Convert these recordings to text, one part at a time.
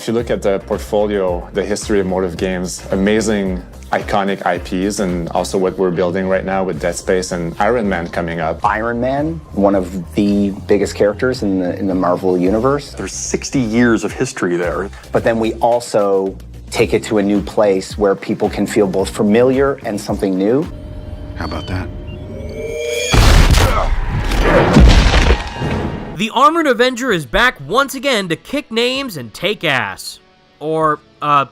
If you look at the portfolio, the history of Motive Games, amazing iconic IPs, and also what we're building right now with Dead Space and Iron Man coming up. Iron Man, one of the biggest characters in the Marvel universe. There's 60 years of history there. But then we also take it to a new place where people can feel both familiar and something new. How about that? The Armored Avenger is back once again to kick names and take ass. Or,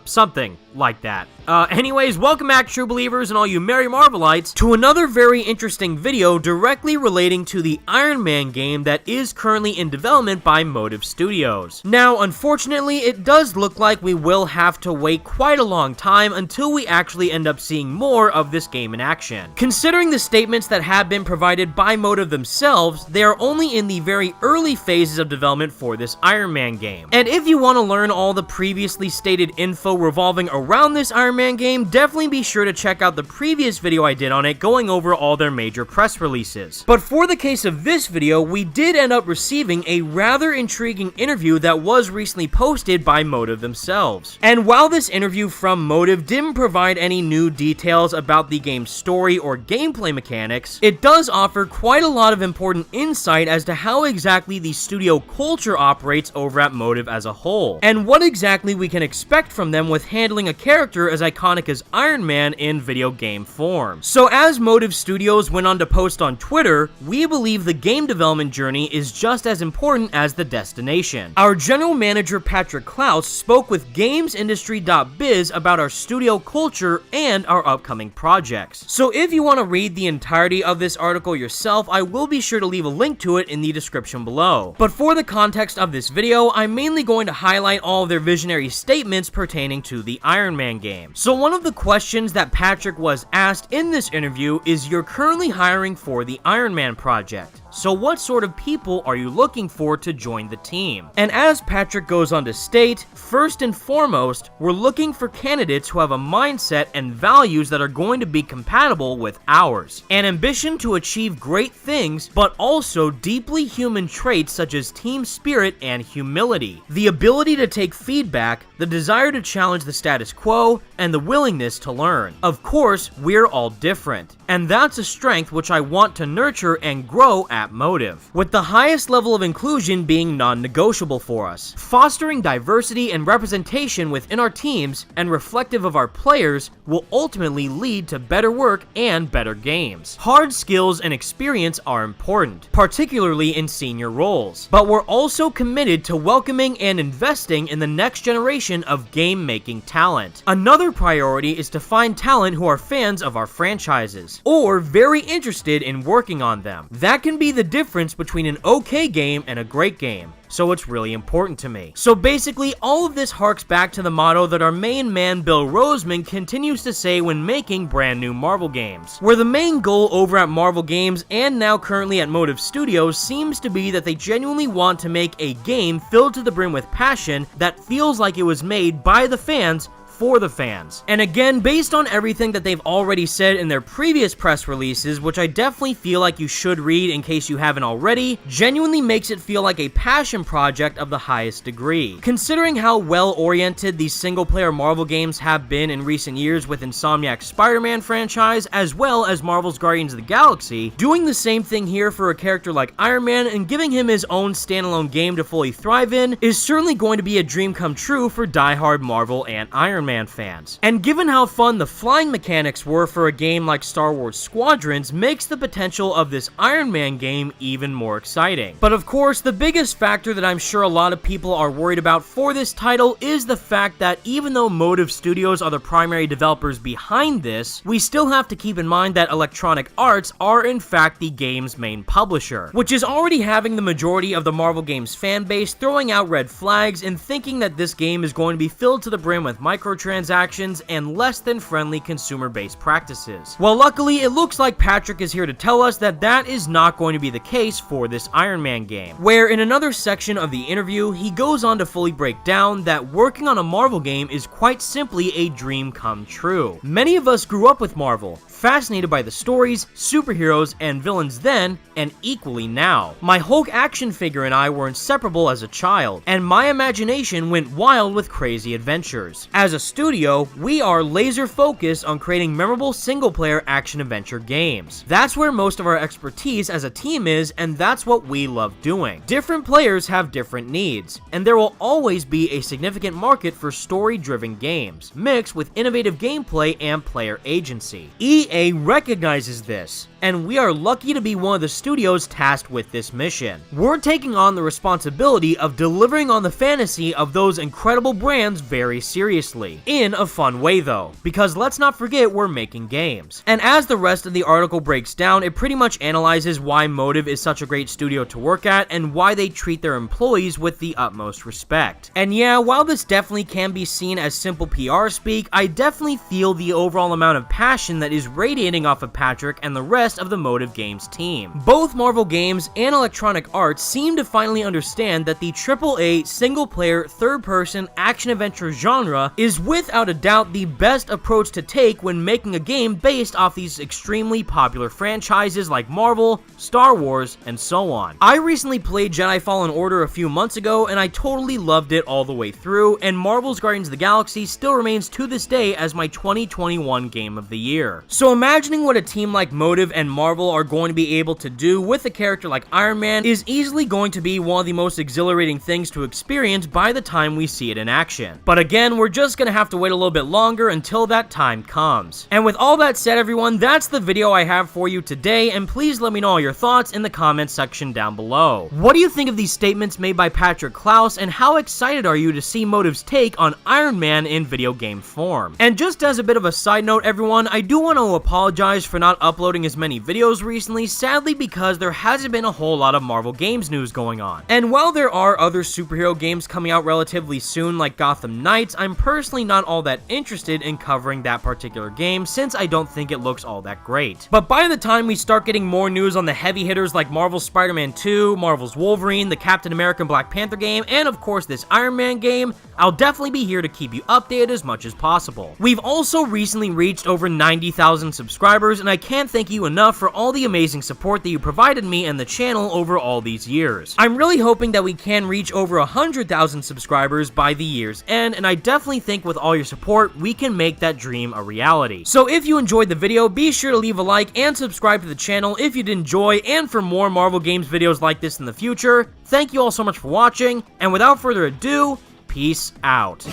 something like that. Anyways, welcome back, true believers and all you merry Marvelites, to another very interesting video directly relating to the Iron Man game that is currently in development by Motive Studios. Now, unfortunately, it does look like we will have to wait quite a long time until we actually end up seeing more of this game in action. Considering the statements that have been provided by Motive themselves, they are only in the very early phases of development for this Iron Man game. And if you want to learn all the previously stated info revolving around this Iron Man game, definitely be sure to check out the previous video I did on it going over all their major press releases. But for the case of this video, we did end up receiving a rather intriguing interview that was recently posted by Motive themselves. And while this interview from Motive didn't provide any new details about the game's story or gameplay mechanics, it does offer quite a lot of important insight as to how exactly the studio culture operates over at Motive as a whole, and what exactly we can expect from them with handling a character as iconic as Iron Man in video game form. So as Motive Studios went on to post on Twitter, we believe the game development journey is just as important as the destination. Our general manager Patrick Klaus spoke with GamesIndustry.biz about our studio culture and our upcoming projects. So if you want to read the entirety of this article yourself, I will be sure to leave a link to it in the description below. But for the context of this video, I'm mainly going to highlight all of their visionary statements pertaining to the Iron Man game. So one of the questions that Patrick was asked in this interview is, you're currently hiring for the Iron Man project. So what sort of people are you looking for to join the team? And as Patrick goes on to state, first and foremost, we're looking for candidates who have a mindset and values that are going to be compatible with ours. An ambition to achieve great things, but also deeply human traits such as team spirit and humility. The ability to take feedback, the desire to challenge the status quo, and the willingness to learn. Of course, we're all different, and that's a strength which I want to nurture and grow at Motive, with the highest level of inclusion being non-negotiable for us. Fostering diversity and representation within our teams and reflective of our players will ultimately lead to better work and better games. Hard skills and experience are important, particularly in senior roles, but we're also committed to welcoming and investing in the next generation of game-making talent. Another priority is to find talent who are fans of our franchises, or very interested in working on them. That can be the difference between an okay game and a great game, so it's really important to me. So basically, all of this harks back to the motto that our main man Bill Roseman continues to say when making brand new Marvel games, where the main goal over at Marvel Games and now currently at Motive Studios seems to be that they genuinely want to make a game filled to the brim with passion that feels like it was made by the fans for the fans. And again, based on everything that they've already said in their previous press releases, which I definitely feel like you should read in case you haven't already, genuinely makes it feel like a passion project of the highest degree. Considering how well-oriented these single-player Marvel games have been in recent years with Insomniac's Spider-Man franchise, as well as Marvel's Guardians of the Galaxy, doing the same thing here for a character like Iron Man and giving him his own standalone game to fully thrive in is certainly going to be a dream come true for die-hard Marvel and Iron Man fans. And given how fun the flying mechanics were for a game like Star Wars Squadrons, makes the potential of this Iron Man game even more exciting. But of course, the biggest factor that I'm sure a lot of people are worried about for this title is the fact that even though Motive Studios are the primary developers behind this, we still have to keep in mind that Electronic Arts are in fact the game's main publisher, which is already having the majority of the Marvel games fan base throwing out red flags and thinking that this game is going to be filled to the brim with microtransactions microtransactions and less than friendly consumer-based practices. Well, luckily, it looks like Patrick is here to tell us that that is not going to be the case for this Iron Man game, where in another section of the interview, he goes on to fully break down that working on a Marvel game is quite simply a dream come true. Many of us grew up with Marvel, fascinated by the stories, superheroes, and villains then, and equally now. My Hulk action figure and I were inseparable as a child, and my imagination went wild with crazy adventures. As a studio, we are laser focused on creating memorable single-player action-adventure games. That's where most of our expertise as a team is, and that's what we love doing. Different players have different needs, and there will always be a significant market for story-driven games, mixed with innovative gameplay and player agency. EA recognizes this, and we are lucky to be one of the studios tasked with this mission. We're taking on the responsibility of delivering on the fantasy of those incredible brands very seriously. In a fun way though, because let's not forget we're making games. And as the rest of the article breaks down, it pretty much analyzes why Motive is such a great studio to work at and why they treat their employees with the utmost respect. And yeah, while this definitely can be seen as simple PR speak, I definitely feel the overall amount of passion that is radiating off of Patrick and the rest of the Motive Games team. Both Marvel Games and Electronic Arts seem to finally understand that the AAA single-player third-person action-adventure genre is without a doubt the best approach to take when making a game based off these extremely popular franchises like Marvel, Star Wars, and so on. I recently played Jedi Fallen Order a few months ago and I totally loved it all the way through, and Marvel's Guardians of the Galaxy still remains to this day as my 2021 game of the year. So imagining what a team like Motive and Marvel are going to be able to do with a character like Iron Man is easily going to be one of the most exhilarating things to experience by the time we see it in action. But again, we're just gonna have to wait a little bit longer until that time comes. And with all that said, everyone, that's the video I have for you today, and please let me know all your thoughts in the comments section down below. What do you think of these statements made by Patrick Klaus, and how excited are you to see Motive's take on Iron Man in video game form? And just as a bit of a side note, everyone, I do want to apologize for not uploading as many videos recently, sadly because there hasn't been a whole lot of Marvel Games news going on. And while there are other superhero games coming out relatively soon like Gotham Knights, I'm personally not all that interested in covering that particular game since I don't think it looks all that great. But by the time we start getting more news on the heavy hitters like Marvel's Spider-Man 2, Marvel's Wolverine, the Captain America and Black Panther game, and of course this Iron Man game, I'll definitely be here to keep you updated as much as possible. We've also recently reached over 90,000 subscribers, and I can't thank you enough for all the amazing support that you provided me and the channel over all these years. I'm really hoping that we can reach over 100,000 subscribers by the year's end, and I definitely think with all your support, we can make that dream a reality. So if you enjoyed the video, be sure to leave a like and subscribe to the channel if you did enjoy, and for more Marvel Games videos like this in the future. Thank you all so much for watching, and without further ado, peace out.